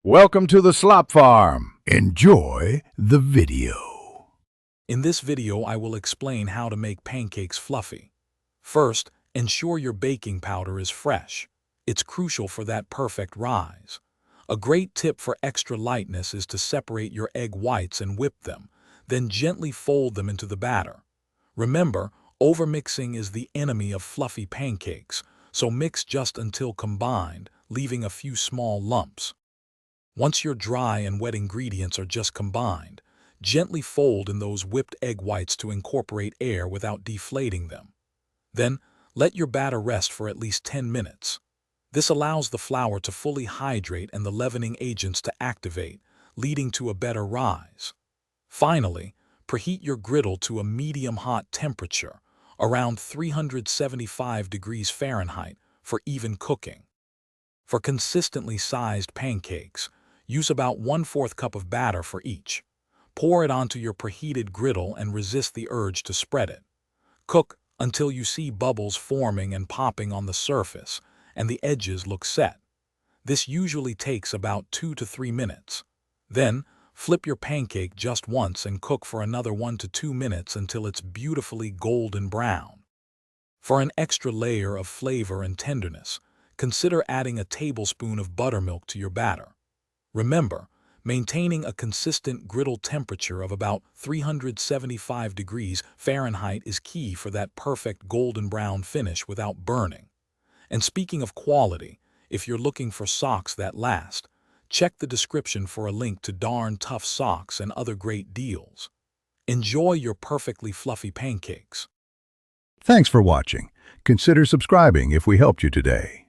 Welcome to the Slop Farm. Enjoy the video. In this video, I will explain how to make pancakes fluffy. First, ensure your baking powder is fresh. It's crucial for that perfect rise. A great tip for extra lightness is to separate your egg whites and whip them, then gently fold them into the batter. Remember, overmixing is the enemy of fluffy pancakes, so mix just until combined, leaving a few small lumps. Once your dry and wet ingredients are just combined, gently fold in those whipped egg whites to incorporate air without deflating them. Then, let your batter rest for at least 10 minutes. This allows the flour to fully hydrate and the leavening agents to activate, leading to a better rise. Finally, preheat your griddle to a medium-hot temperature, around 375 degrees Fahrenheit, for even cooking. For consistently sized pancakes, use about 1/4 cup of batter for each. Pour it onto your preheated griddle and resist the urge to spread it. Cook until you see bubbles forming and popping on the surface and the edges look set. This usually takes about 2 to 3 minutes. Then, flip your pancake just once and cook for another 1 to 2 minutes until it's beautifully golden brown. For an extra layer of flavor and tenderness, consider adding a tablespoon of buttermilk to your batter. Remember, maintaining a consistent griddle temperature of about 375 degrees Fahrenheit is key for that perfect golden brown finish without burning. And speaking of quality, if you're looking for socks that last, check the description for a link to Darn Tough socks and other great deals. Enjoy your perfectly fluffy pancakes. Thanks for watching. Consider subscribing if we helped you today.